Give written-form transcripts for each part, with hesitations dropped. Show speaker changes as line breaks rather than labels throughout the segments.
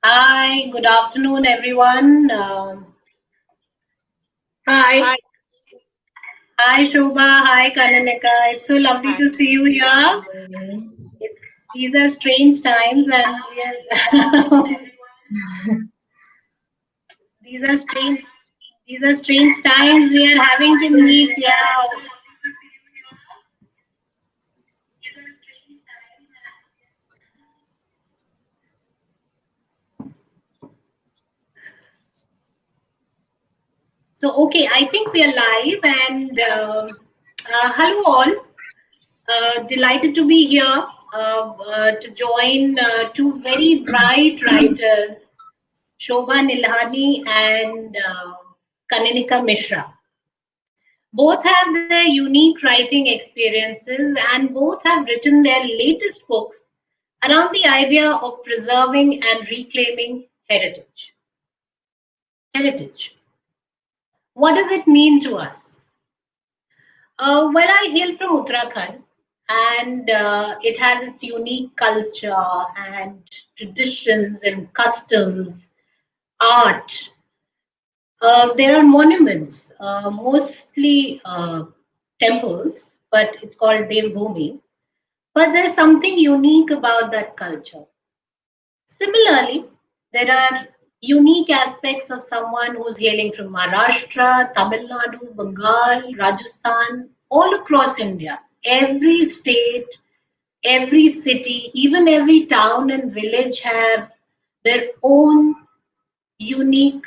Hi, good afternoon, everyone.
Hi.
Hi, Shobha. Hi, Kanika. It's so lovely to see you here. These are strange times, and we are these are strange. These are strange times. We are having to meet. Yeah. So, okay, I think we are live, and hello all. Delighted to be here to join two very bright writers, Shobha Nihalani and Kanika Mishra. Both have their unique writing experiences and both have written their latest books around the idea of preserving and reclaiming heritage. Heritage. What does it mean to us? Well, I hail from Uttarakhand, and it has its unique culture and traditions and customs, art. There are monuments, mostly temples, but it's called Devbhumi. But there's something unique about that culture. Similarly, there are unique aspects of someone who's hailing from Maharashtra, Tamil Nadu, Bengal, Rajasthan, all across India. Every state, every city, even every town and village have their own unique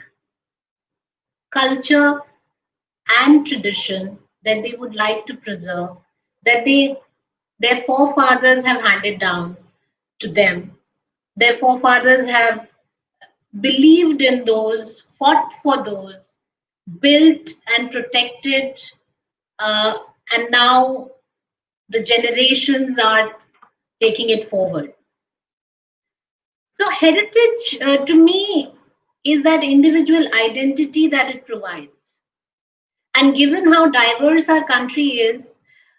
culture and tradition that they would like to preserve, that their forefathers have handed down to them. Their forefathers have believed in those, fought for those, built and protected, uh, and now the generations are taking it forward. So, heritage to me is that individual identity that it provides. And given how diverse our country is,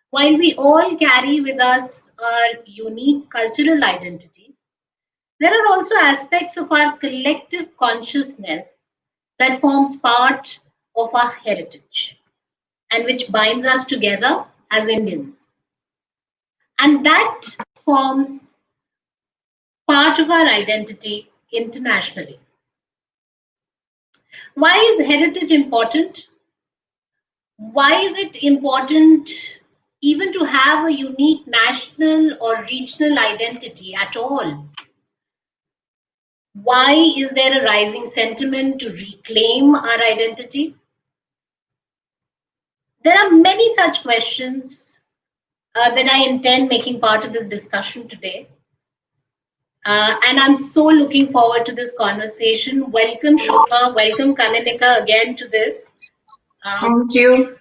while we all carry with us our unique cultural identity, there are also aspects of our collective consciousness that forms part of our heritage and which binds us together as Indians. And that forms part of our identity internationally. Why is heritage important? Why is it important even to have a unique national or regional identity at all? Why is there a rising sentiment to reclaim our identity? There are many such questions that I intend making part of this discussion today. And I'm so looking forward to this conversation. Welcome, Shobha. Welcome, Kanika, again to this.
Thank you.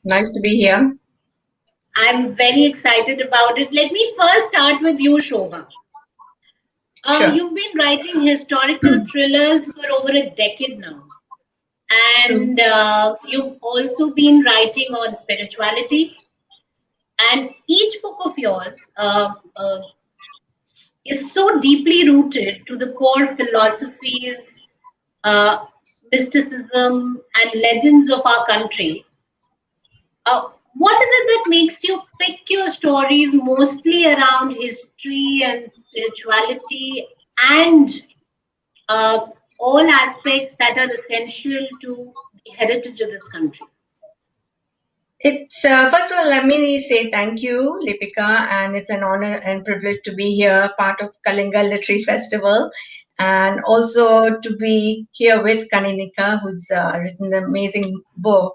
Nice to be here.
I'm very excited about it. Let me first start with you, Shobha.
Sure.
You've been writing historical thrillers for over a decade now. And you've also been writing on spirituality. And each book of yours is so deeply rooted to the core philosophies mysticism, and legends of our country. What is it that makes you pick your stories mostly around history and spirituality and uh, all aspects that are essential to the heritage of this country?
It's first of all, let me say thank you, Lipika, and it's an honor and privilege to be here, part of Kalinga Literary Festival, and also to be here with Kanika, who's written an amazing book.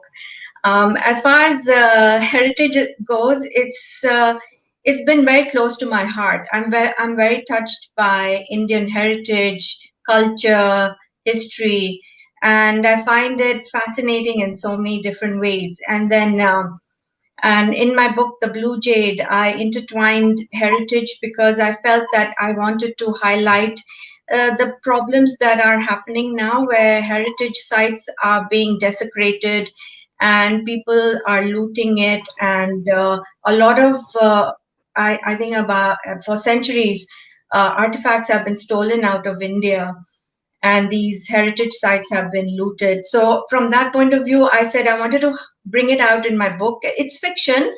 As far as heritage goes, it's been very close to my heart. I'm very touched by Indian heritage, culture, history, and I find it fascinating in so many different ways. And in my book, The Blue Jade, I intertwined heritage because I felt that I wanted to highlight the problems that are happening now, where heritage sites are being desecrated and people are looting it. And a lot of, I think, about for centuries, artifacts have been stolen out of India and these heritage sites have been looted. So, from that point of view, I said I wanted to bring it out in my book. It's fiction,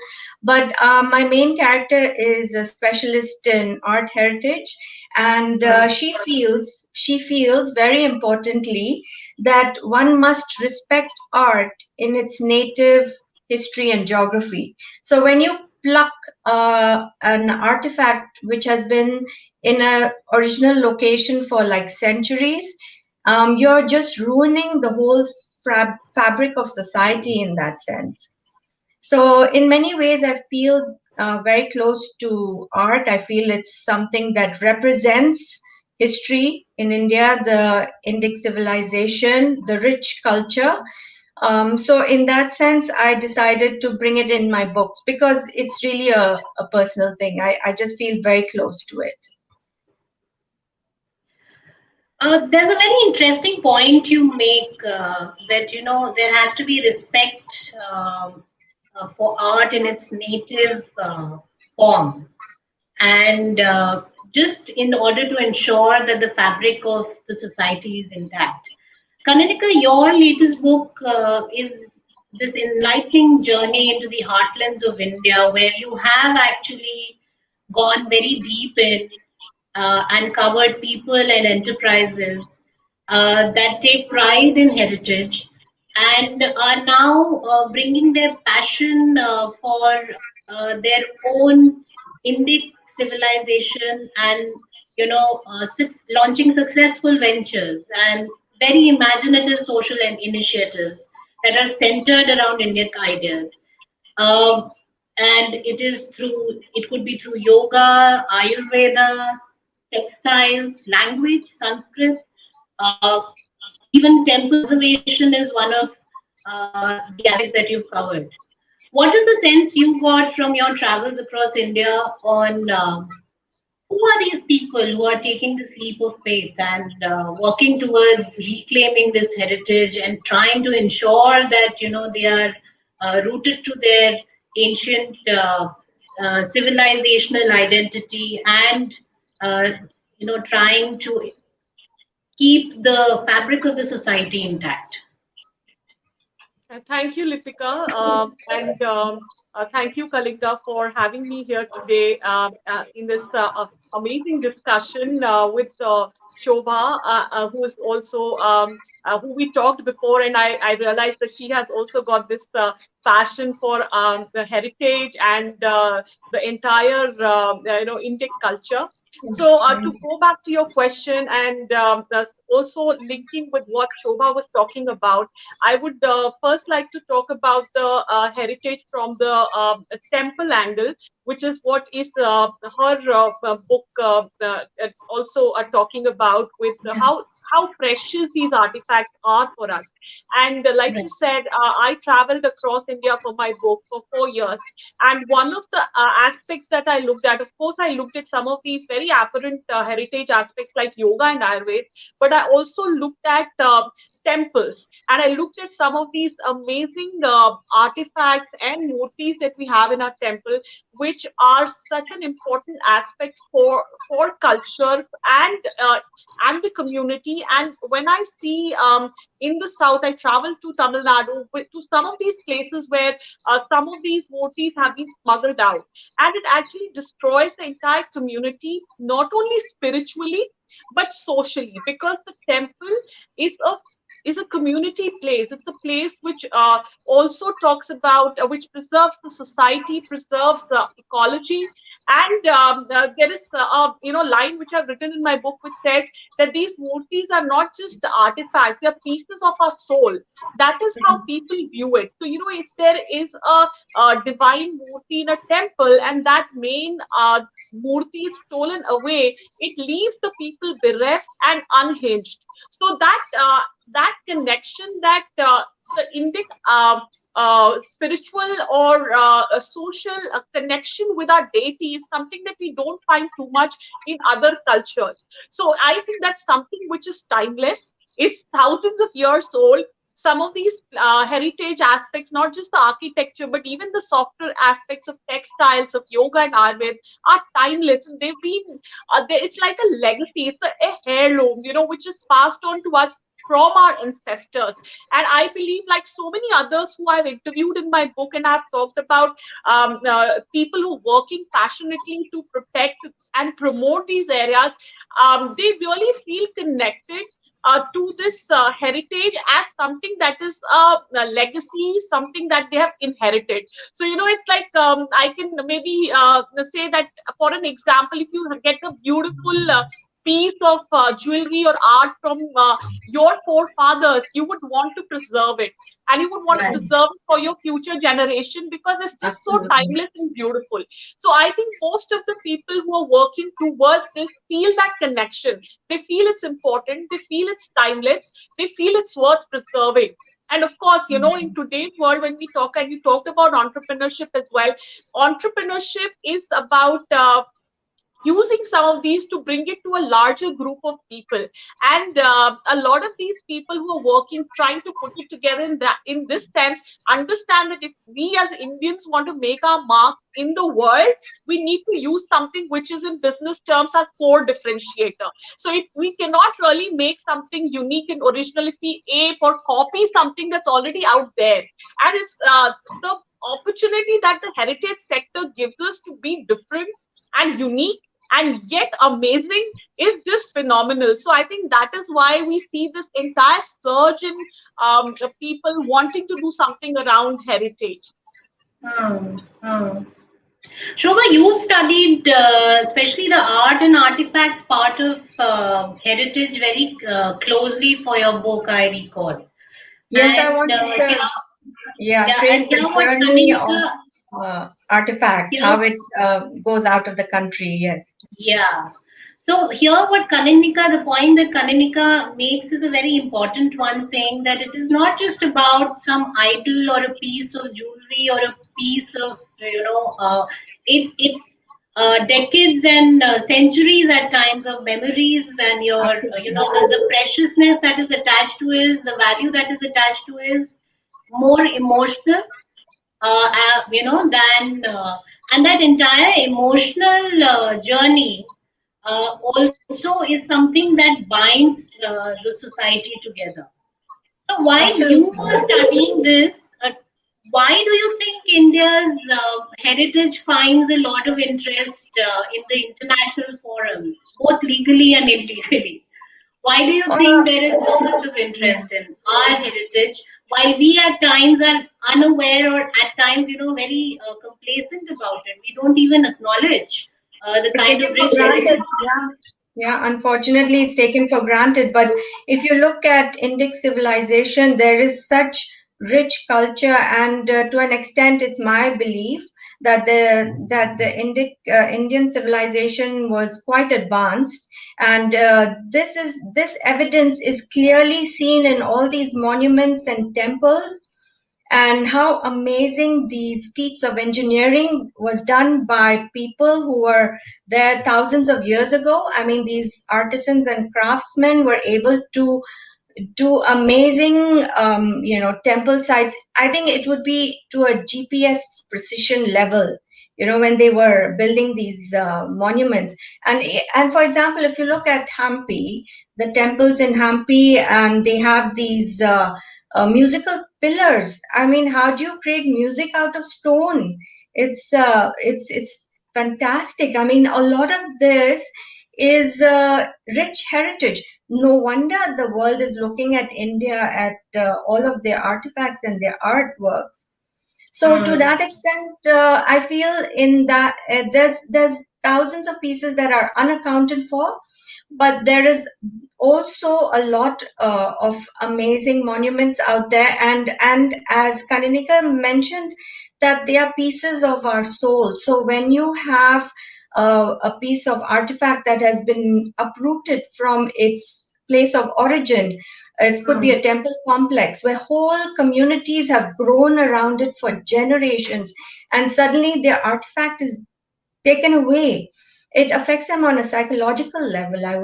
but my main character is a specialist in art heritage, and
Right.
she feels very importantly that one must respect art in its native history and geography. So, when you pluck an artifact which has been in a original location for like centuries, you're just ruining the whole fabric of society in that sense. So, in many ways, I feel very close to art. I feel it's something that represents history in India, the Indic civilization, the rich culture. So, in that sense, I decided to bring it in my books because it's really a personal thing. I just feel very close to it.
There's a very interesting point you make that there has to be respect for art in its native form, and just in order to ensure that the fabric of the society is intact. Kanika, your latest book is this enlightening journey into the heartlands of India, where you have actually gone very deep in and covered people and enterprises that take pride in heritage and are now bringing their passion for their own Indic civilization and launching successful ventures and very imaginative social and initiatives that are centered around Indian ideas. Um, and it could be through yoga, Ayurveda, textiles, language, Sanskrit, uh, even temple preservation is one of the aspects that you've covered. What is the sense you got from your travels across India on who are these people who are taking this leap of faith and working towards reclaiming this heritage and trying to ensure that they are rooted to their ancient civilizational identity and uh, trying to keep the fabric of the society intact.
Thank you, Lipika, and thank you, Kalinka, for having me here today in this amazing discussion with Shobha, who is also who we talked before, and I realized that she has also got this passion for the heritage and the entire Indic culture. So to go back to your question and also linking with what Shobha was talking about, I would first like to talk about the heritage from the temple angle, which is what is her book also talking about with how precious these artifacts are for us. And like you
Right.
said, I traveled across India for my book for 4 years. And one of the aspects that I looked at, of course, I looked at some of these very apparent heritage aspects like yoga and Ayurveda, but I also looked at temples, and I looked at some of these amazing artifacts and murtis that we have in our temple, which are such an important aspect for culture and the community. And when I see in the south, I travel to Tamil Nadu to some of these places where some of these murtis have been smuggled out, and it actually destroys the entire community, not only spiritually but socially, because the temple is a community place. It's a place which also talks about which preserves the society, preserves the ecology. And there is a line which I've written in my book which says that these murtis are not just artifacts; they are pieces of our soul. That is how people view it. So if there is a divine murti in a temple and that main murti is stolen away, it leaves the people bereft and unhinged. So that connection, that the Indic spiritual or a social connection with our deity is something that we don't find too much in other cultures. So I think that's something which is timeless. It's thousands of years old. Some of these heritage aspects, not just the architecture, but even the softer aspects of textiles, of yoga and Ayurveda, are timeless. And they've been, it's like a legacy, it's a heirloom, which is passed on to us from our ancestors. And I believe, like so many others who I've interviewed in my book, and I've talked about people who are working passionately to protect and promote these areas, they really feel connected to this heritage as something that is a legacy, something that they have inherited. So, it's like I can maybe say that, for an example, if you get a beautiful piece of jewelry or art from your forefathers, you would want to preserve it, and you would want to
Right.
preserve it for your future generation because it's just so
Absolutely.
timeless and beautiful. So I think most of the people who are working towards this feel that connection. They feel it's important, they feel it's timeless, they feel it's worth preserving. And of course, in today's world, when we talk, and you talked about entrepreneurship as well, entrepreneurship is about using some of these to bring it to a larger group of people. And a lot of these people who are working, trying to put it together in this sense, understand that if we as Indians want to make our mark in the world, we need to use something which is, in business terms, our core differentiator. So if we cannot really make something unique and original if we ape or copy something that's already out there. And it's the opportunity that the heritage sector gives us to be different and unique and yet amazing is just phenomenal. So I think that is why we see this entire surge in people wanting to do something around heritage.
Hmm. Hmm. Shobha, you've studied especially the art and artifacts part of heritage very closely for your book, I recall.
Yes, I
And
wanted to, yeah,
yeah,
trace
and
the
here what
journey of
Kanika,
artifacts,
here
how it goes out of the country. Yes.
Yeah. So here what Kanika, the point that Kanika makes is a very important one, saying that it is not just about some idol or a piece of jewelry or a piece of, it's decades and centuries at times of memories, and
Absolutely.
there's a preciousness that is attached to it, the value that is attached to it, more emotional than and that entire emotional journey also is something that binds the society together. So while you
Absolutely.
are studying this, why do you think India's heritage finds a lot of interest in the international forums, both legally and illegally? Why do you
Uh,
think there is so much of
yeah.
interest in our heritage, while we at times are unaware or at times, very complacent about it? We don't even acknowledge the
It's
kind
taken
of
for
rich
granted.
heritage.
Yeah. Yeah, unfortunately, it's taken for granted. But if you look at Indic civilization, there is such rich culture, and to an extent, it's my belief that Indian civilization was quite advanced, and this evidence is clearly seen in all these monuments and temples. and how amazing these feats of engineering was done by people who were there thousands of years ago. I mean, these artisans and craftsmen were able to do amazing, temple sites. I think it would be to a GPS precision level, when they were building these monuments. And for example, if you look at Hampi, the temples in Hampi, and they have these musical pillars. I mean, how do you create music out of stone? It's fantastic. I mean, a lot of this is rich heritage. No wonder the world is looking at India, at all of their artifacts and their artworks. So to that extent, I feel in that there's thousands of pieces that are unaccounted for, but there is also a lot of amazing monuments out there, and as Kanika mentioned, that they are pieces of our soul. So when you have a piece of artifact that has been uprooted from its place of origin, it could be a temple complex where whole communities have grown around it for generations, and suddenly their artifact is taken away. It affects them on a psychological level. I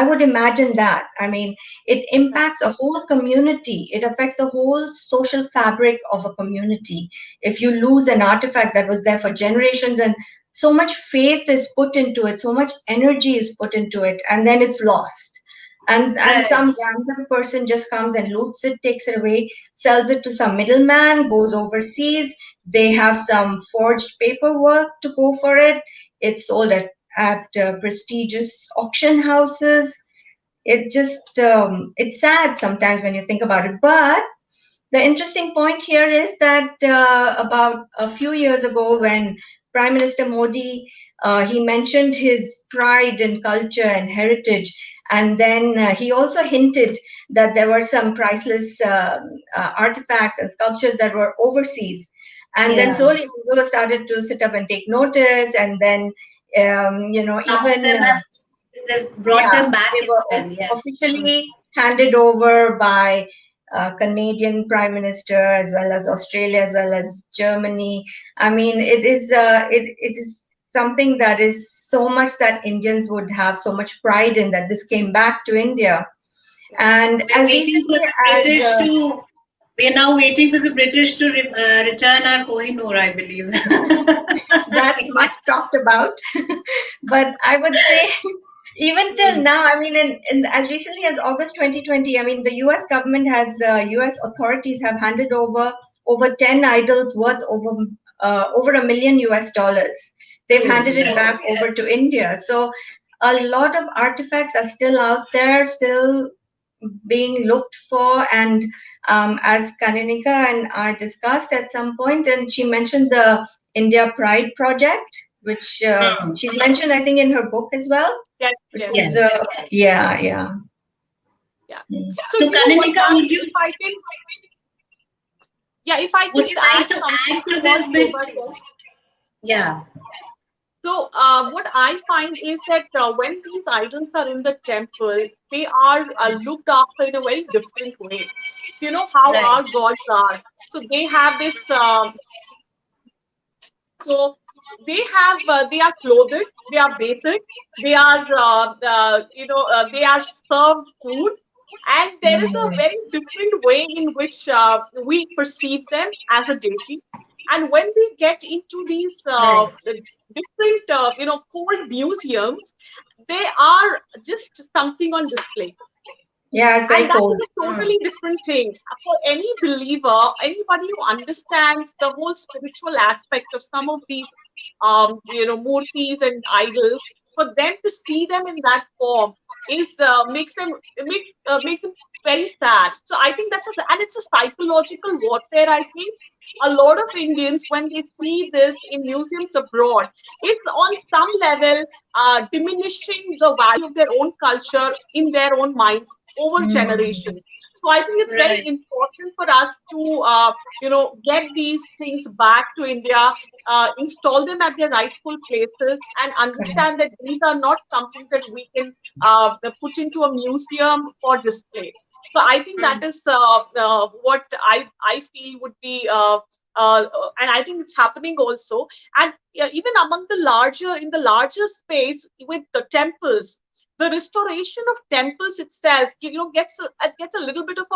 would imagine that. I mean, it impacts a whole community. It affects the whole social fabric of a community. If you lose an artifact that was there for generations, and so much faith is put into it, so much energy is put into it, and then it's lost. And
Right.
some random person just comes and loots it, takes it away, sells it to some middleman, goes overseas. They have some forged paperwork to go for it. It's sold at prestigious auction houses. It's sad sometimes when you think about it. But the interesting point here is that about a few years ago, when Prime Minister Modi he mentioned his pride in culture and heritage, and then he also hinted that there were some priceless artifacts and sculptures that were overseas, and then
Yeah.
slowly people started to sit up and take notice, and then
Ask
even
them and they brought
yeah,
them back
they were
again. Yes.
officially handed over by Canadian Prime Minister, as well as Australia, as well as Germany. I mean, it is something that is so much that Indians would have so much pride in, that this came back to India. And
We're
as
waiting for
recently
the
as
British to. We are now waiting for the British to return our Kohinoor, I believe.
that's much talked about, but I would say even till
Mm.
now, I mean, in as recently as August 2020, I mean, the U.S. government U.S. authorities have handed over 10 idols worth over $1 million. They've handed it back over to India. So a lot of artifacts are still out there, still being looked for. And as Kanika and I discussed at some point, and she mentioned the India Pride project, which she's mentioned, I think, in her book as well,
Yes,
which
yes,
was,
Yes.
yeah, yeah.
yeah.
Mm.
So
So,
you know what,
Kananika,
ma'am,
would you
if I can, yeah, if I
would
could
you
add
like to
something
add
to
to
what
this bit?
Shobha said.
Yeah.
So, what I find is that when these idols are in the temple, they are looked after in a very different way. So, you know how
Right.
our gods are. So they have this. So they are clothed, they are bathed, they are they are served food, and there is a very different way in which we perceive them as a deity. And when we get into these
Right.
different cold museums, they are just something on display,
Yeah, it's
and
very
that
cold.
is a totally different thing. For any believer, anybody who understands the whole spiritual aspect of some of these, murtis and idols, for them to see them in that form is makes them very sad. So I think and it's a psychological warfare. I think a lot of Indians, when they see this in museums abroad, is on some level diminishing the value of their own culture in their own minds over
Mm.
generations. So I think it's very
Right.
important for us to, get these things back to India, install them at their rightful places, and
Correct.
understand that these are not something that we can put into a museum for display. So I think that
Mm.
is what I feel would be, and I think it's happening also. And even among the larger, in the larger space with the temples, the restoration of temples itself, gets a little bit of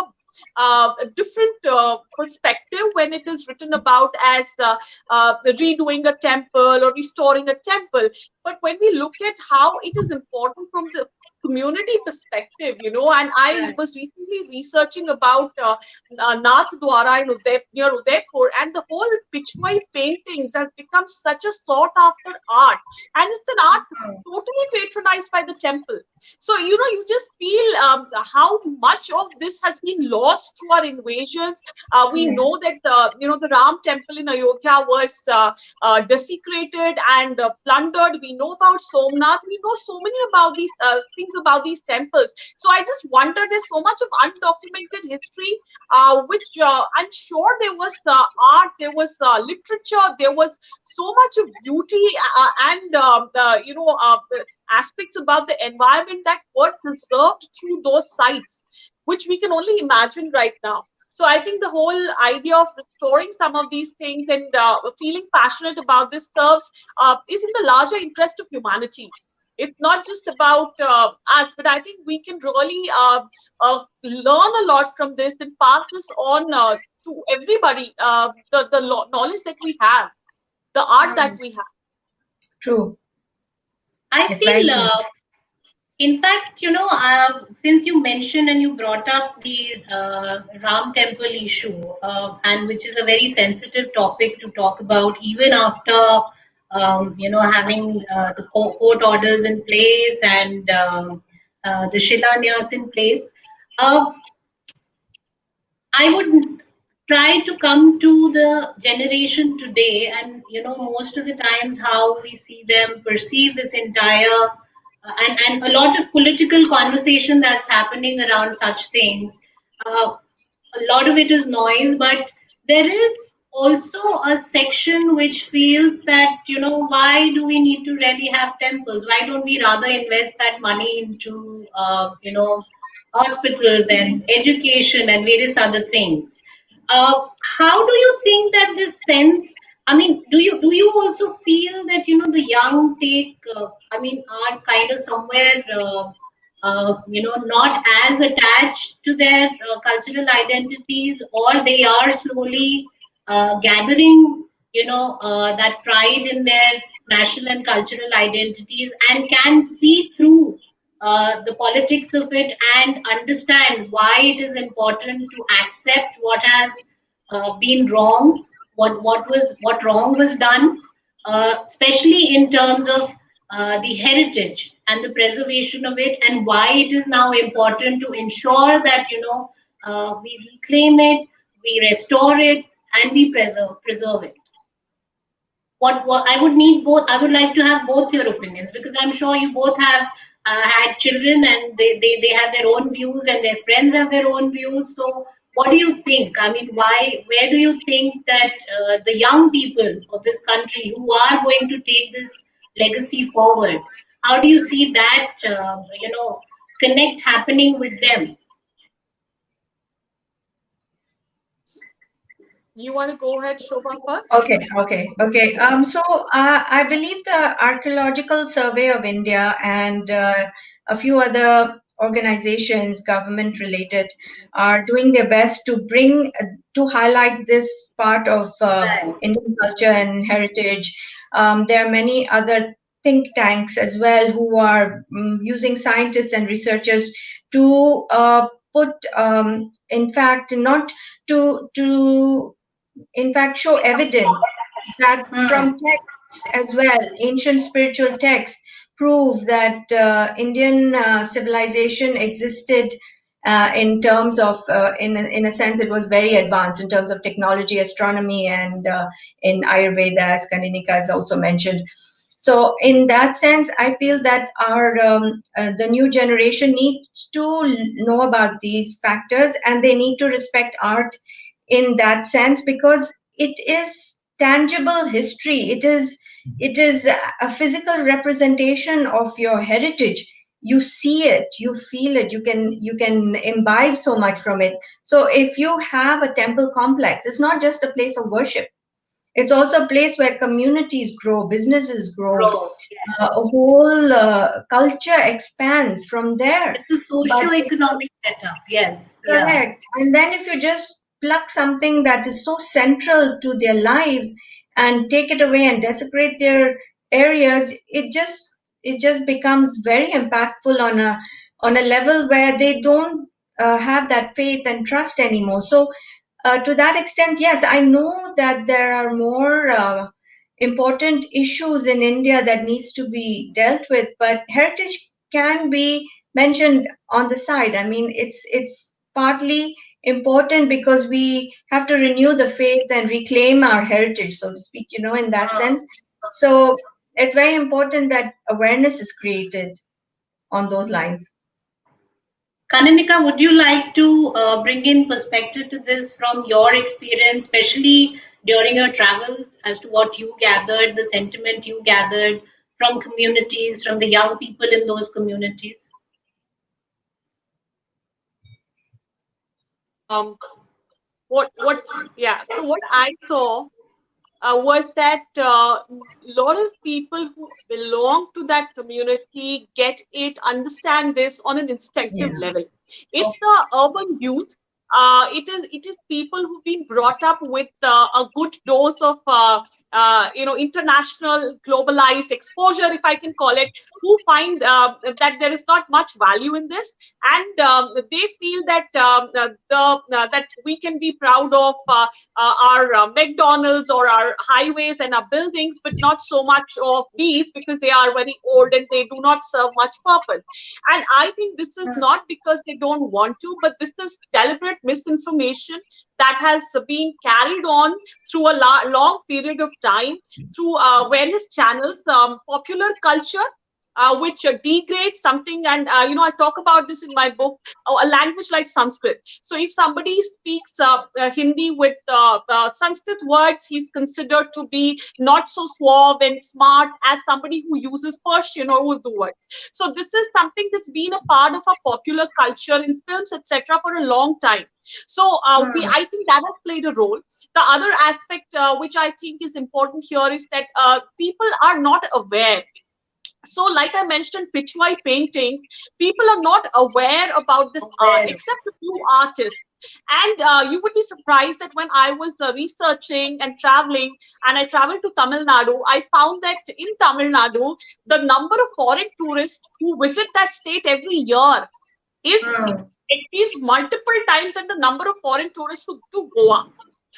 a different perspective when it is written about as redoing a temple or restoring a temple. But when we look at how it is important from the community perspective, and I
Right.
was recently researching about Nath Dwara near Udaipur, and the whole Pichwai paintings has become such a sought after art, and it's an art
Mm.
totally patronized by the temple. So, you just feel how much of this has been lost through our invasions. We
Mm.
know that, the Ram temple in Ayodhya was desecrated and plundered. We know about Somnath. We know so many about these things about these temples. So I just wonder, there's so much of undocumented history, which I'm sure there was art, there was literature, there was so much of beauty, and the aspects about the environment that were preserved through those sites, which we can only imagine right now. So I think the whole idea of restoring some of these things and feeling passionate about this serves is in the larger interest of humanity. It's not just about us, but I think we can really learn a lot from this and pass this on to everybody. The knowledge that we have, the art that
Mm.
we have.
True.
I
It's very
feel,
true.
in fact, since you mentioned and you brought up the Ram temple issue, and which is a very sensitive topic to talk about, even after, having the court orders in place and the Shilanyas in place. Uh, I would try to come to the generation today, and most of the times how we see them perceive this entire and a lot of political conversation that's happening around such things. A lot of it is noise, but there is also a section which feels that, why do we need to really have temples? Why don't we rather invest that money into, hospitals and education and various other things? How do you think that this sense? I mean, do you also feel that the young take? I mean, are kind of somewhere. Not as attached to their cultural identities, or they are slowly gathering, that pride in their national and cultural identities and can see through the politics of it and understand why it is important to accept what has been wrong, what wrong was done, especially in terms of the heritage and the preservation of it, and why it is now important to ensure that we reclaim it, we restore it, and we preserve it. What I would need both. I would like to have both your opinions, because I'm sure you both have had children, and they have their own views and their friends have their own views. So what do you think? I mean, where do you think that the young people of this country who are going to take this legacy forward, how do you see that connect happening with them?
You want to go ahead, Shobha, first?
Okay. I believe the Archaeological Survey of India and a few other organizations, government related, are doing their best to to highlight this part of
Right.
Indian culture and heritage. There are many other think tanks as well who are using scientists and researchers to put, in fact, not to in fact show evidence that
Hmm.
from texts as well, ancient spiritual texts prove that Indian civilization existed in terms of, in a sense, it was very advanced in terms of technology, astronomy, and in Ayurveda, as Kanika has also mentioned. So, in that sense, I feel that the new generation needs to know about these factors, and they need to respect art in that sense, because it is tangible history. It is a physical representation of your heritage. you see it, you feel it, you can imbibe so much from it. So if you have a temple complex, it's not just a place of worship, it's also a place where communities grow, businesses grow,
Grow. Yes.
a whole culture expands from there.
It's a
But
socio-economic setup. Yes. Yeah.
correct. And then if you just pluck something that is so central to their lives and take it away and desecrate their areas, it just becomes very impactful on a level where they don't have that faith and trust anymore. So to that extent, yes, I know that there are more important issues in India that needs to be dealt with, but heritage can be mentioned on the side. I mean, it's partly important because we have to renew the faith and reclaim our heritage, so to speak, in that
Mm.
sense. So it's very important that awareness is created on those lines.
Kananika, would you like to bring in perspective to this from your experience, especially during your travels, as to what you gathered, the sentiment you gathered from communities, from the young people in those communities?
Um, what yeah, so what I saw was that a lot of people who belong to that community get it, understand this on an
Yeah.
instinctive level. It's
Okay.
the urban youth. It is people who've been brought up with a good dose of international globalized exposure, if I can call it, who find that there is not much value in this, and they feel that that we can be proud of our McDonald's or our highways and our buildings, but not so much of these because they are very old and they do not serve much purpose. And I think this is not because they don't want to, but this is deliberate misinformation that has been carried on through a long period of time through various channels, popular culture. Which degrades something, and I talk about this in my book. A language like Sanskrit. So, if somebody speaks Hindi with Sanskrit words, he's considered to be not so suave and smart as somebody who uses Persian or Urdu words. So, this is something that's been a part of our popular culture in films, etc., for a long time. So, I think that has played a role. The other aspect, which I think is important here, is that people are not aware. So, like I mentioned, pitchwai painting, people are not aware about this art
Well,
except a few artists. And you would be surprised that when I was researching and traveling, and I traveled to Tamil Nadu, I found that in Tamil Nadu, the number of foreign tourists who visit that state every year is
mm,
it is multiple times than the number of foreign tourists to Goa.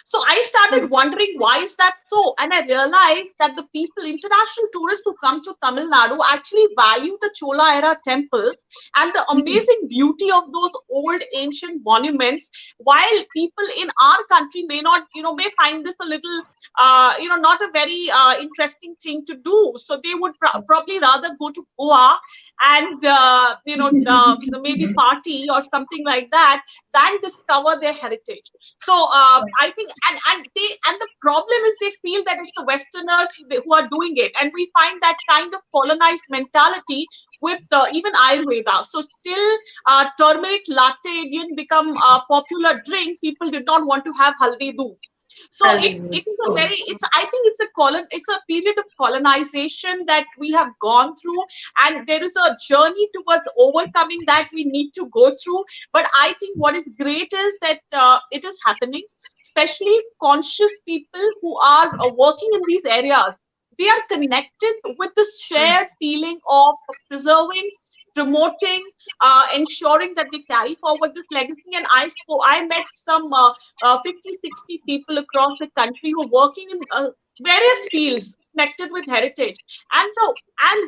So I started wondering why is that so, and I realized that the people, international tourists who come to Tamil Nadu, actually value the Chola era temples and the amazing beauty of those old ancient monuments. While people in our country may not, may find this a little, not a very interesting thing to do. So they would probably rather go to Goa and maybe party or something like that than discover their heritage. So I think, and the problem is they feel that it's the Westerners who are doing it, and we find that kind of colonized mentality with even Ayurveda. So still, turmeric latte didn't become a popular drink. People did not want to have haldi doodh. So it is a very it's I think it's a period of colonization that we have gone through, and there is a journey towards overcoming that we need to go through. But I think what is great is that it is happening, especially conscious people who are working in these areas. They are connected with this shared feeling of preserving, promoting, ensuring that they carry forward this legacy. And I met some 50, 60 people across the country who are working in various fields connected with heritage. And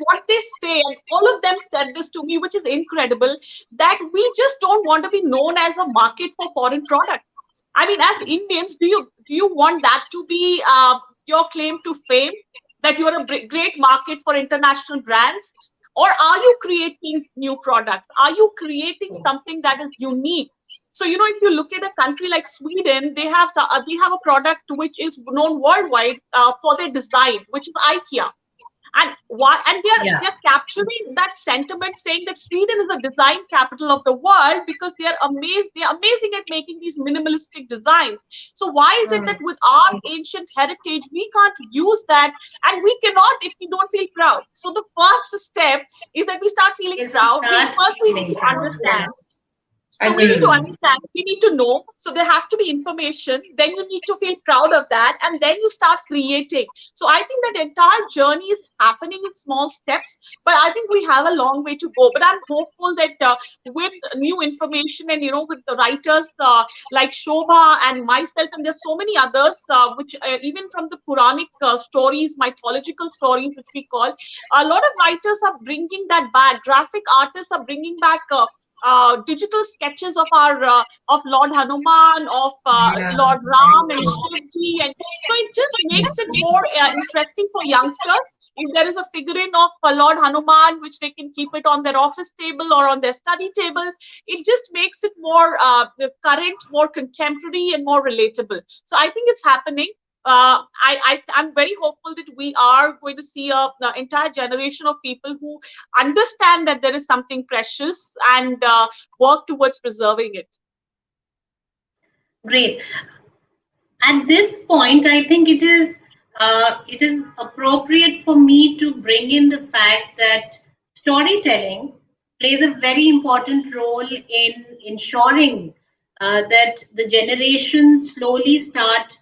what they say, and all of them said this to me, which is incredible, that we just don't want to be known as a market for foreign products. I mean, as Indians, do you want that to be your claim to fame? That you're a great market for international brands? Or are you creating new products? Are you creating something that is unique? So, if you look at a country like Sweden, they have a product which is known worldwide for their design, which is IKEA. And why? And
Yeah.
they're capturing that sentiment, saying that Sweden is the design capital of the world because they're amazing at making these minimalistic designs. So why is it that with our ancient heritage we can't use that, and we cannot if we don't feel proud? So the first step is that we start feeling
Is to
proud.
start
We need
feeling
to
proud.
understand. So we need to
Agree.
understand, we need to know. So there has to be information. Then you need to feel proud of that, and then you start creating. So I think that entire journey is happening in small steps, but I think we have a long way to go. But I'm hopeful that with new information and with the writers like Shobha and myself, and there's so many others, which even from the Puranic stories, mythological stories, which we call, a lot of writers are bringing that back. Graphic artists are bringing back. Digital sketches of our of Lord Hanuman, of
Yeah.
Lord Ram and Shivji, and so it just makes it more interesting for youngsters. If there is a figurine of Lord Hanuman, which they can keep it on their office table or on their study table, it just makes it more current, more contemporary, and more relatable. So I think it's happening. I'm very hopeful that we are going to see a entire generation of people who understand that there is something precious and work towards preserving it.
Great. At this point, I think it is appropriate for me to bring in the fact that storytelling plays a very important role in ensuring that the generations slowly start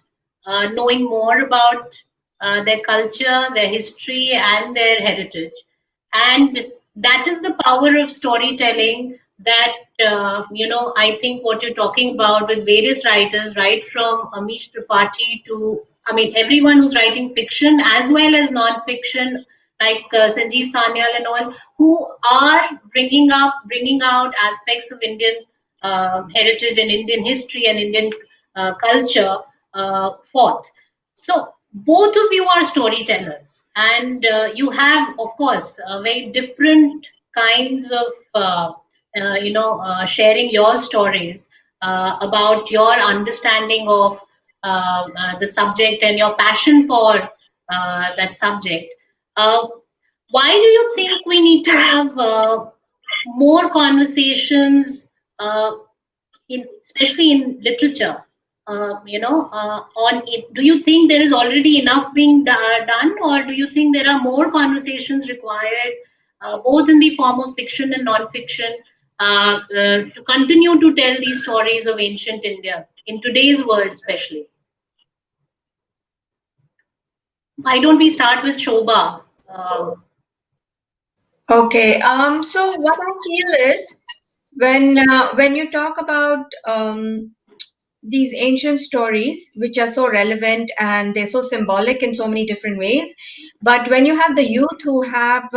knowing more about their culture, their history, and their heritage. And that is the power of storytelling that I think what you're talking about with various writers, right from Amish Tripathi to, I mean, everyone who's writing fiction as well as non-fiction, like Sanjeev Sanyal and all, who are bringing out aspects of Indian heritage and Indian history and Indian culture forth. So both of you are storytellers, and you have, of course, very different kinds of, sharing your stories about your understanding of the subject and your passion for that subject. Uh, why do you think we need to have more conversations especially in literature, on it? Do you think there is already enough being done, or do you think there are more conversations required, both in the form of fiction and non-fiction, to continue to tell these stories of ancient India in today's world, especially? Why don't we start with Shobha?
Okay. So what I feel is when you talk about these ancient stories, which are so relevant and they're so symbolic in so many different ways, but when you have the youth who are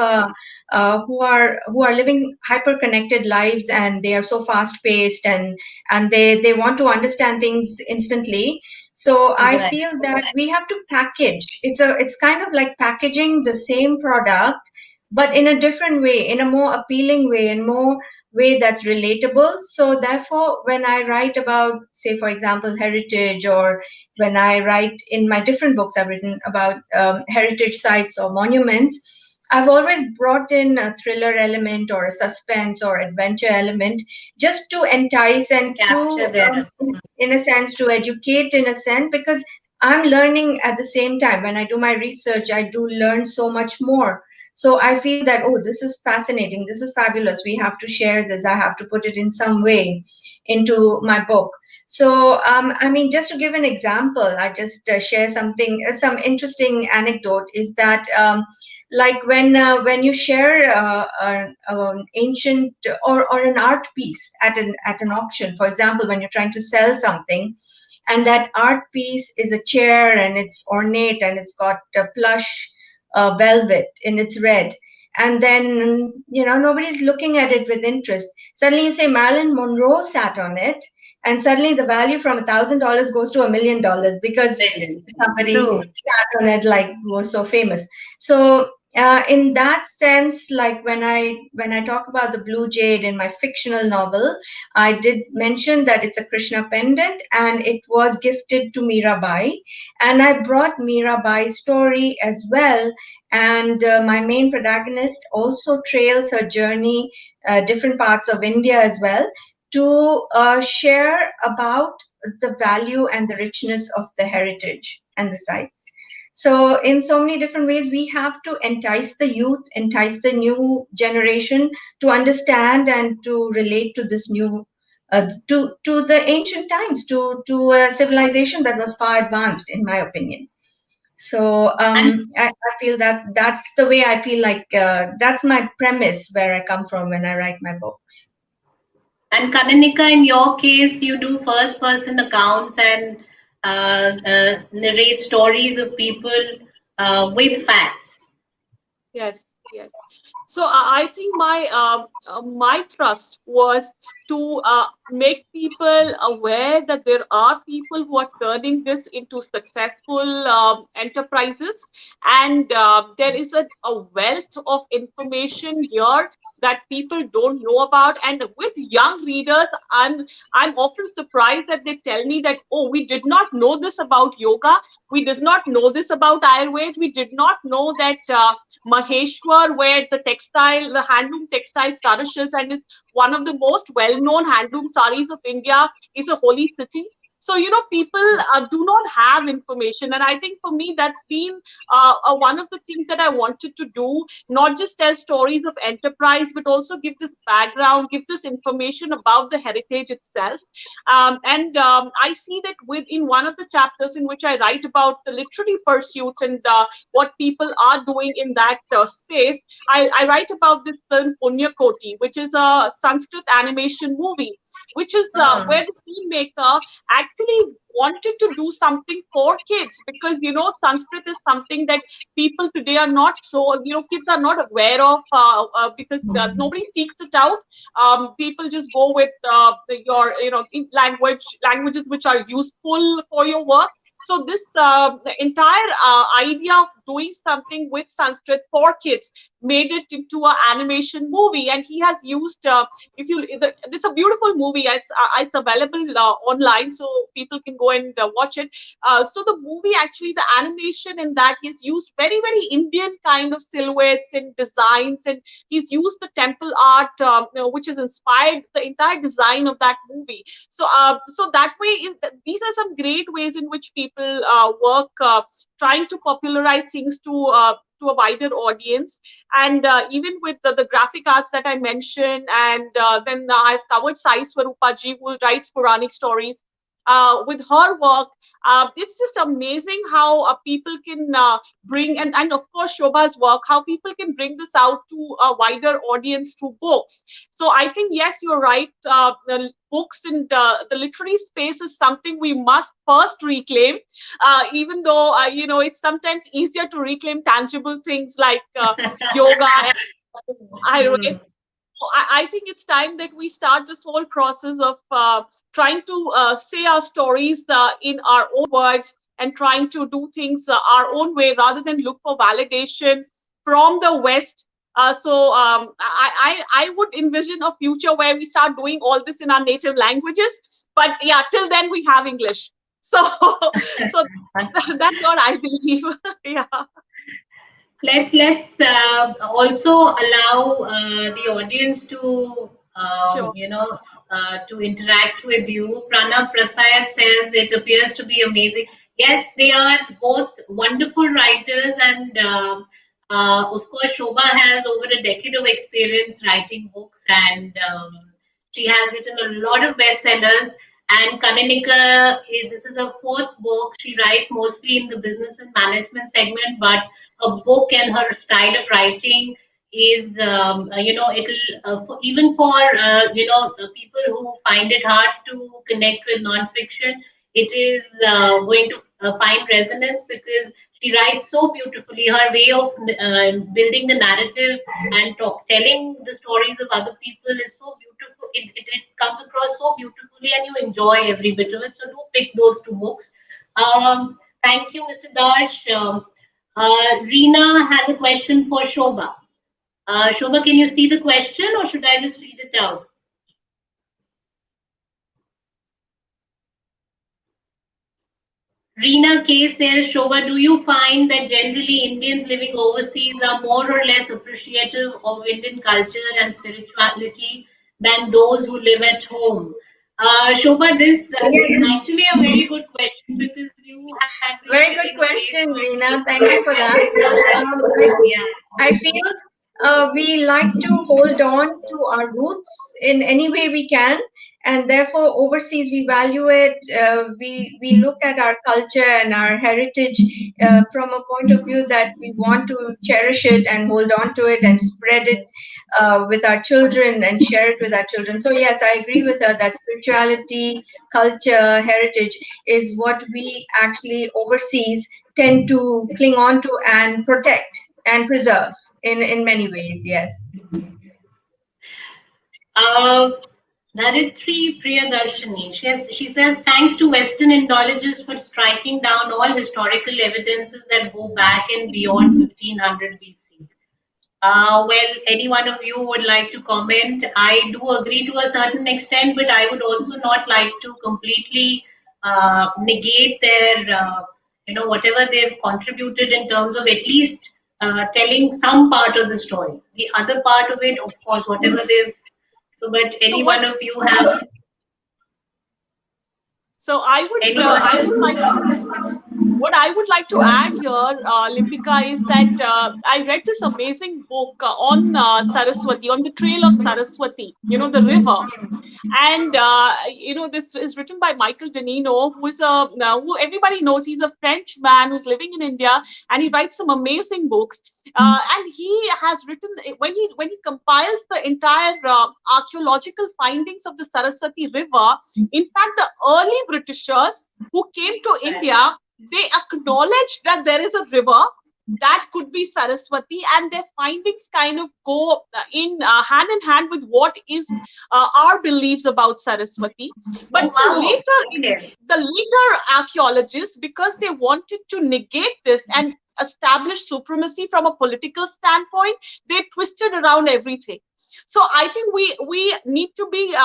living hyper connected lives, and they are so fast paced, and they want to understand things instantly. So I
Right.
feel that we have to package. It's kind of like packaging the same product, but in a different way, in a more appealing way, and more way that's relatable. So therefore, when I write about, say, for example, heritage, or when I write in my different books I've written about heritage sites or monuments, I've always brought in a thriller element or a suspense or adventure element, just to entice and
Capture
to,
their.
in a sense, to educate, in a sense, because I'm learning at the same time. When I do my research, I do learn so much more. So I feel that, oh, this is fascinating, this is fabulous, we have to share this, I have to put it in some way into my book. So I mean, just to give an example, I just share something, some interesting anecdote is that, like when you share an ancient or an art piece at an auction, for example, when you're trying to sell something, and that art piece is a chair, and it's ornate, and it's got a plush velvet in its red, and then nobody's looking at it with interest. Suddenly you say Marilyn Monroe sat on it, and suddenly the value from $1,000 goes to $1 million because
Brilliant.
somebody
True.
sat on it, like, was so famous. So In that sense, like when I talk about the blue jade in my fictional novel, I did mention that it's a Krishna pendant and it was gifted to Mirabai, and I brought Mirabai's story as well. And my main protagonist also trails her journey, different parts of India as well, to share about the value and the richness of the heritage and the sites. So, in so many different ways, we have to entice the youth, entice the new generation to understand and to relate to this new, to the ancient times, to a civilization that was far advanced, in my opinion. So,
And
I feel that that's the way I feel like that's my premise where I come from when I write my books.
Kananika, in your case, you do first person accounts and narrate stories of people with facts.
Yes, yes. So I think my thrust was to make people aware that there are people who are turning this into successful enterprises, and there is a wealth of information here that people don't know about. And with young readers, I'm often surprised that they tell me that, oh, we did not know this about yoga, we did not know this about Ayurveda, we did not know that. Maheshwar, where the handloom textile flourishes and is one of the most well-known handloom saris of India, is a holy city. So, people do not have information. And I think for me, that's been one of the things that I wanted to do, not just tell stories of enterprise, but also give this background, give this information about the heritage itself. And I see that within one of the chapters in which I write about the literary pursuits and what people are doing in that space. I write about this film Punya Koti, which is a Sanskrit animation movie, which is
Ah,
where the filmmaker actually wanted to do something for kids, because Sanskrit is something that people today are not so, kids are not aware of, because
mm,
nobody seeks it out. People just go with your languages which are useful for your work. So this the entire idea of doing something with Sanskrit for kids made it into an animation movie, and he has used. If you, it's a beautiful movie. It's available online, so people can go and watch it. So the movie, actually, the animation in that, he's used very very Indian kind of silhouettes and designs, and he's used the temple art, which has inspired the entire design of that movie. So that way, these are some great ways in which people work, trying to popularize things to a wider audience. And even with the graphic arts that I mentioned, and then I've covered Sai Swarupaji, who writes Puranic stories. With her work, it's just amazing how people can bring, and of course Shobha's work, how people can bring this out to a wider audience through books. So I think, yes, you're right. The books and the literary space is something we must first reclaim, even though it's sometimes easier to reclaim tangible things like yoga and Ayurveda.
Hmm.
I think it's time that we start this whole process of trying to say our stories in our own words, and trying to do things our own way, rather than look for validation from the West. I would envision a future where we start doing all this in our native languages. But yeah, till then we have English. So, so that's what I believe. Yeah,
Let's also allow the audience to
sure.
to interact with you. Pranav Prasad says it appears to be amazing. Yes, they are both wonderful writers, and of course, Shobha has over a decade of experience writing books, and she has written a lot of bestsellers. And Kanika, this is her fourth book. She writes mostly in the business and management segment, but a book and her style of writing is it'll even for people who find it hard to connect with nonfiction, it is going to find resonance because she writes so beautifully. Her way of building the narrative and telling the stories of other people is so beautiful. It comes across so beautifully, and you enjoy every bit of it. So do pick those two books. Thank you, Mr. Dash. Reena has a question for Shobha. Shobha, can you see the question or should I just read it out? Reena K says, Shobha, do you find that generally Indians living overseas are more or less appreciative of Indian culture and spirituality than those who live at home? Shobha, this is
Yes.
actually a very good question because you have been
Very
sitting
good
away
question,
from
Reena. Thank you for that.
the yeah.
I feel we like to hold on to our roots in any way we can, and therefore overseas we value it. We look at our culture and our heritage from a point of view that we want to cherish it and hold on to it and spread it with our children and share it with our children. So yes, I agree with her that spirituality, culture, heritage is what we actually overseas tend to cling on to and protect and preserve in many ways. Yes.
Uh, Dharitri Priyadarshini. She says, thanks to Western Indologists for striking down all historical evidences that go back and beyond 1500 BC. Well, any one of you would like to comment? I do agree to a certain extent, but I would also not like to completely negate their, whatever they've contributed in terms of at least telling some part of the story. The other part of it, of course, whatever they've. So, but
So
any
what?
one of you have
So I would like
anyone?
to what I would like to add here, Lipika, is that I read this amazing book on Saraswati, on the trail of Saraswati, the river. And this is written by Michael Danino, who is who everybody knows. He's a French man who's living in India, and he writes some amazing books. And he has written, when he compiles the entire archaeological findings of the Saraswati River. In fact, the early Britishers who came to India, they acknowledged that there is a river that could be Saraswati, and their findings kind of go in hand in hand with what is our beliefs about Saraswati. But
Oh, wow. Okay.
the later archaeologists, because they wanted to negate this and establish supremacy from a political standpoint, they twisted around everything. So I think we need to be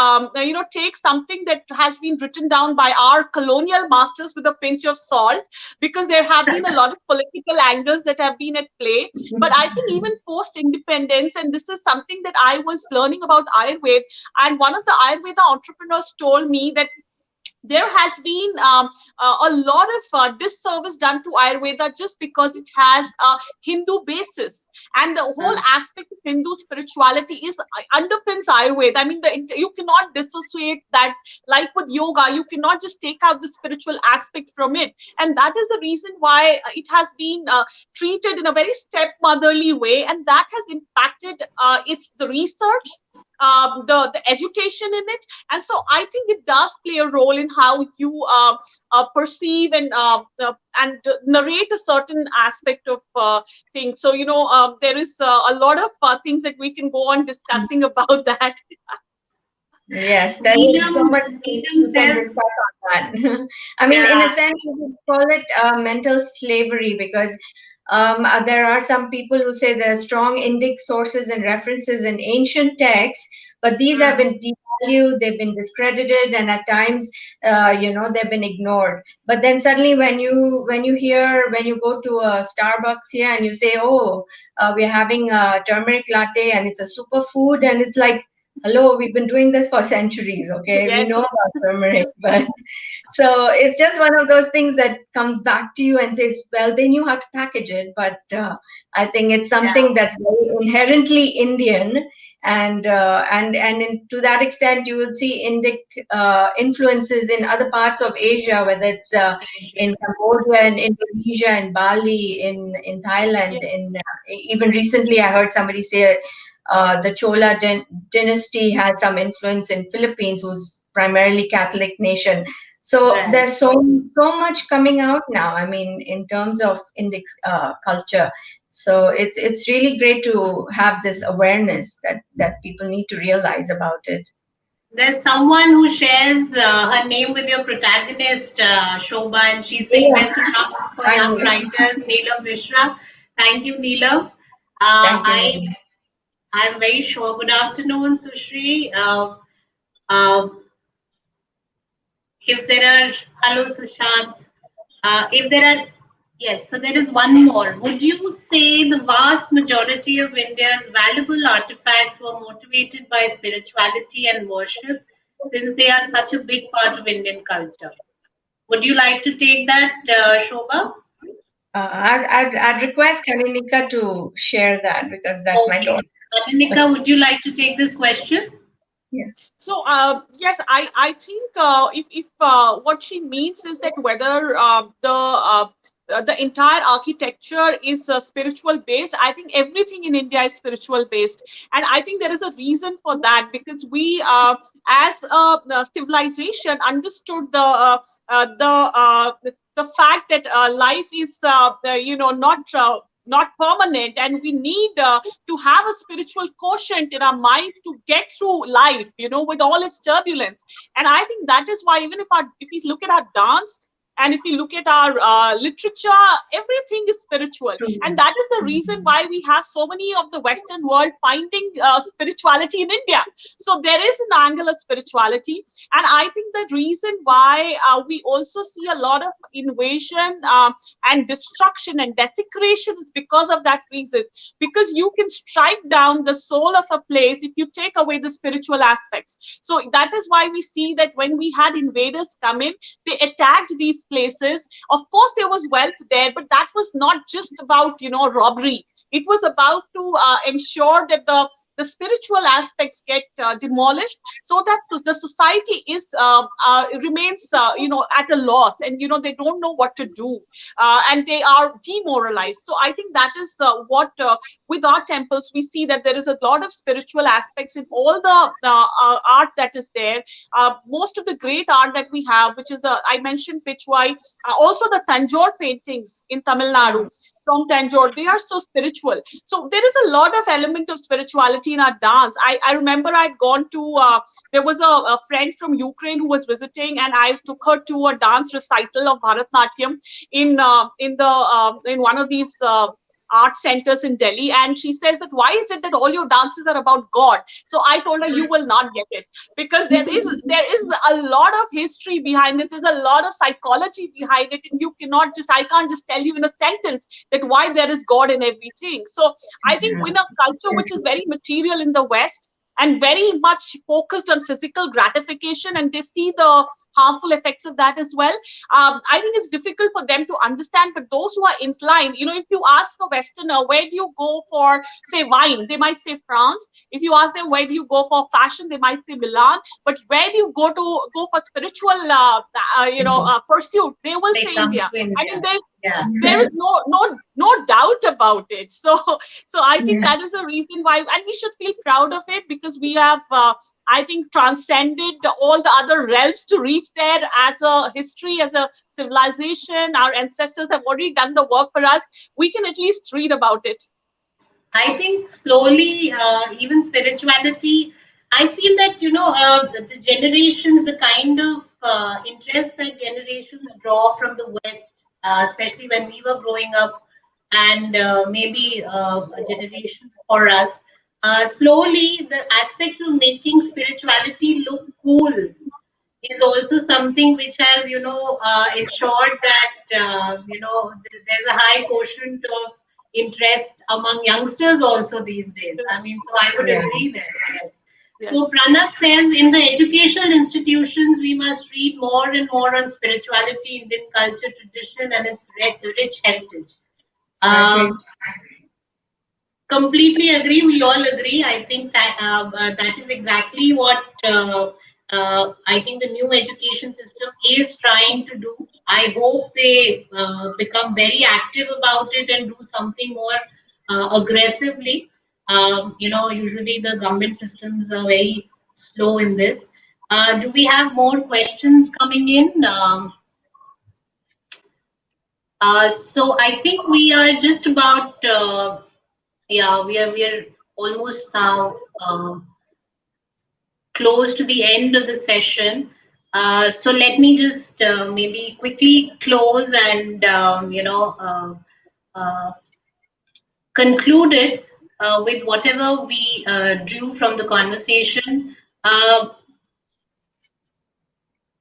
take something that has been written down by our colonial masters with a pinch of salt, because there have been a lot of political angles that have been at play. But I think even post independence, and this is something that I was learning about Ayurveda, and one of the Ayurveda entrepreneurs told me that there has been a lot of disservice done to Ayurveda just because it has a Hindu basis. And the whole aspect of Hindu spirituality is underpins Ayurveda. I mean, you cannot dissociate that. Like with yoga, you cannot just take out the spiritual aspect from it. And that is the reason why it has been treated in a very stepmotherly way. And that has impacted it's the research, the education in it. And so I think it does play a role in how you perceive and narrate a certain aspect of things. So there is a lot of things that we can go on discussing about that.
Yes, there is so
Needham,
much
Needham
we can
says,
discuss on that. I mean, in a
yeah,
sense, we could call it mental slavery because there are some people who say there are strong Indic sources and references in ancient texts, but these have been devalued, they've been discredited, and at times, they've been ignored. But then suddenly, when you go to a Starbucks here and you say, "Oh, we're having a turmeric latte and it's a superfood," and it's like, hello, we've been doing this for centuries, okay? We
Yes.
know about turmeric, but so it's just one of those things that comes back to you and says, well, they knew how to package it, but I think it's something that's very inherently Indian, and to that extent, you will see Indic influences in other parts of Asia, whether it's in Cambodia, in Indonesia, in Bali, in Thailand,
Yes.
in even recently, I heard somebody say the Chola dynasty had some influence in Philippines, who's primarily Catholic nation. So
right.
there's so much coming out now. I mean, in terms of index culture, so it's really great to have this awareness that people need to realize about it.
There's someone who shares her name with your protagonist, Shobha, and she's saying
Yeah,
best of luck for
thank
young
you.
writers, Neelam Mishra. Thank you, Neelam.
Thank
I
you.
I'm very sure. Good afternoon, Sushri. Uh, if there are, hello, Sushant. If there are, yes, so there is one more. Would you say the vast majority of India's valuable artifacts were motivated by spirituality and worship since they are such a big part of Indian culture? Would you like to take that, Shobha?
I'd request Kanika to share that because that's my
Okay.
daughter.
Kanika, would you like to take this question?
Yeah.
So yes, I think if what she means is that whether the entire architecture is spiritual based, I think everything in India is spiritual based, and I think there is a reason for that because we, as a civilization, understood the fact that life is not permanent, and we need to have a spiritual quotient in our mind to get through life, with all its turbulence. And I think that is why, even if we look at our dance and if we look at our literature, everything is spiritual.
True.
And that is the reason why we have so many of the Western world finding spirituality in India. So there is an angle of spirituality. And I think the reason why we also see a lot of invasion and destruction and desecration is because of that reason, because you can strike down the soul of a place if you take away the spiritual aspects. So that is why we see that when we had invaders come in, they attacked these places. Of course there was wealth there, but that was not just about robbery. It was about to ensure that the spiritual aspects get demolished, so that the society is remains at a loss, and they don't know what to do, and they are demoralized. So I think that is what with our temples we see, that there is a lot of spiritual aspects in all the art that is there. Most of the great art that we have, which is the I mentioned Pichwai, also the Tanjore paintings in Tamil Nadu from Tanjore, they are so spiritual. So there is a lot of element of spirituality in our dance. I remember I'd gone to there was a friend from Ukraine who was visiting, and I took her to a dance recital of Bharatnatyam in one of these art centers in Delhi. And she says that, why is it that all your dances are about God? So I told her, you will not get it, because there is a lot of history behind it. There's a lot of psychology behind it, and I can't just tell you in a sentence that why there is God in everything. So I think in a culture which is very material in the West and very much focused on physical gratification, and they see the harmful effects of that as well. I think it's difficult for them to understand. But those who are inclined, if you ask a Westerner, where do you go for, say, wine, they might say France. If you ask them, where do you go for fashion, they might say Milan. But where do you go for spiritual, pursuit, they will
They
say
come
India.
to
I mean,
India. Yeah.
there is no doubt about it. So I think
Yeah.
that is the reason why, and we should feel proud of it, because we have I think transcended all the other realms to reach there as a history, as a civilization. Our ancestors have already done the work for us. We can at least read about it.
I think slowly, even spirituality, I feel that, the generations, the kind of interest that generations draw from the West, especially when we were growing up, and maybe a generation for us, slowly the aspect of making spirituality look cool is also something which has, ensured that, there's a high quotient of interest among youngsters also these days. I mean, so I would
Yeah.
agree there. Yes.
Yes.
So Pranab says in the educational institutions, we must read more and more on spirituality, Indian culture, tradition, and its rich heritage.
I agree.
Um, Completely agree. We all agree. I think that that is exactly what I think the new education system is trying to do. I hope they become very active about it and do something more aggressively. Usually the government systems are very slow in this. Do we have more questions coming in? So I think we are just about. Yeah, we are almost now close to the end of the session. So let me just maybe quickly close and conclude it with whatever we drew from the conversation. Uh,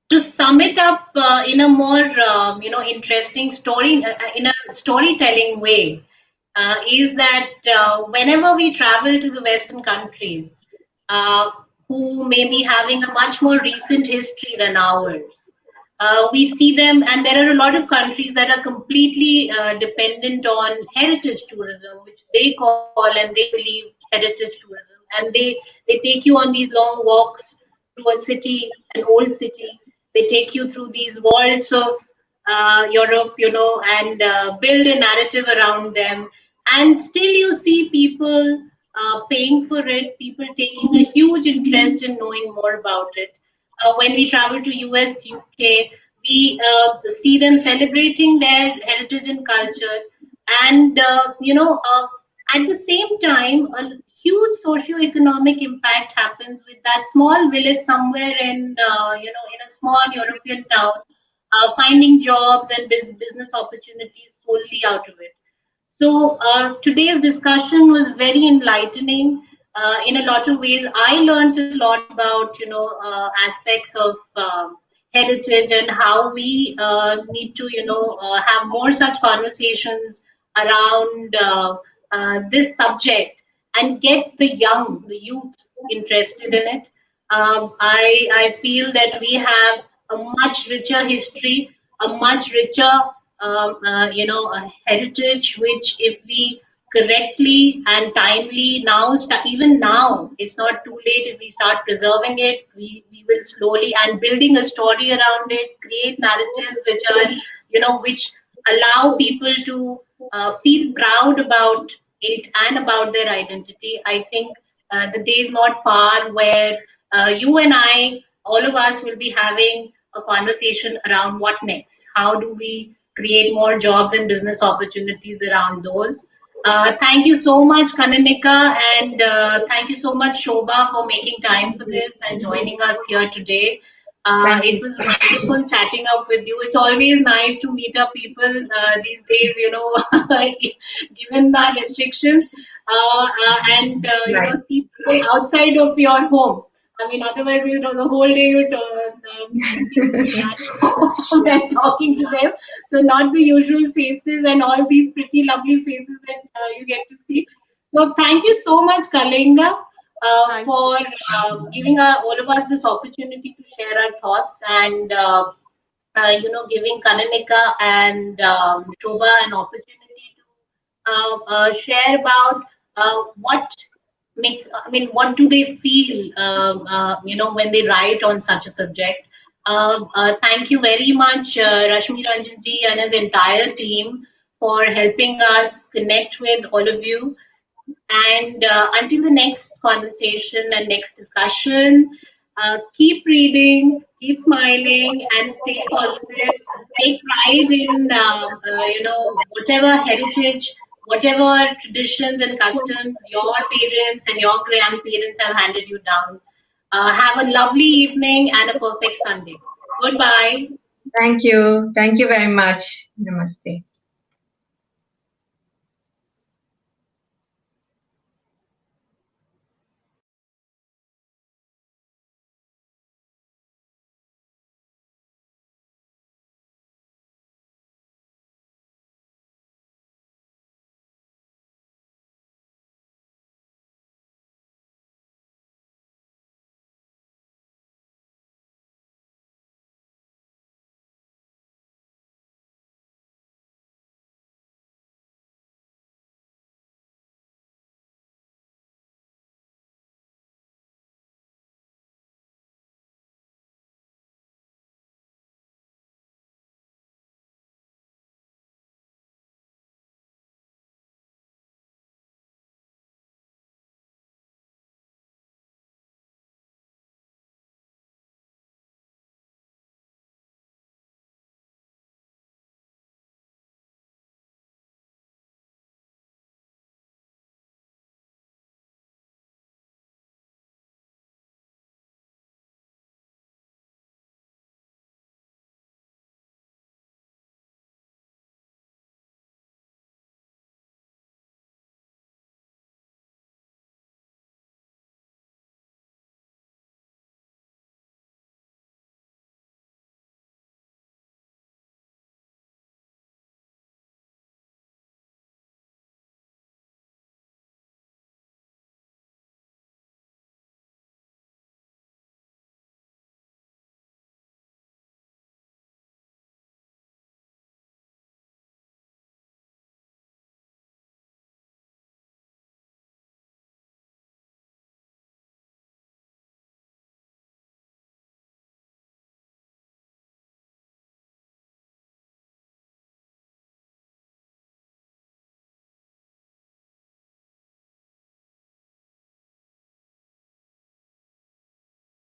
to sum it up in a more interesting story in a storytelling way is that whenever we travel to the western countries uh, who may be having a much more recent history than ours, we see them, and there are a lot of countries that are completely dependent on heritage tourism, which they call and they believe heritage tourism, and they take you on these long walks through a city, an old city. They take you through these vaults of Europe, and build a narrative around them. And still, you see people paying for it, people taking a huge interest in knowing more about it. When we travel to US, UK, we see them celebrating their heritage and culture. And, at the same time, a huge socio-economic impact happens with that small village somewhere in a small European town, finding jobs and business opportunities solely out of it. So today's discussion was very enlightening. In a lot of ways, I learned a lot about aspects of heritage and how we need to have more such conversations around this subject and get the youth interested in it. I feel that we have a much richer history, a much richer a heritage, which if we correctly and timely now even now, it's not too late. If we start preserving it, we will slowly, and building a story around it, create narratives which are which allow people to feel proud about it and about their identity. I think the day is not far where you and I, all of us, will be having a conversation around what next. How do we create more jobs and business opportunities around those? Thank you so much, Kanika, and thank you so much, Shobha, for making time for this and joining us here today.
Thank
It
you.
was wonderful chatting up with you. It's always nice to meet up people these days, given the restrictions, and
Right.
see people outside of your home. I mean, otherwise, the whole day you'd be at home and talking to them. So, not the usual faces and all these pretty lovely faces that you get to see. So, thank you so much, Kalinga,
Thank you.
for giving all of us this opportunity to share our thoughts and giving Kananika and Shobha an opportunity to share about what what do they feel, when they write on such a subject. Thank you very much, Rashmi Ranjan ji and his entire team for helping us connect with all of you. And until the next conversation and next discussion, keep reading, keep smiling, and stay positive. Take pride in whatever heritage, whatever traditions and customs your parents and your grandparents have handed you down. Have a lovely evening and a perfect Sunday. Goodbye.
Thank you. Thank you very much. Namaste.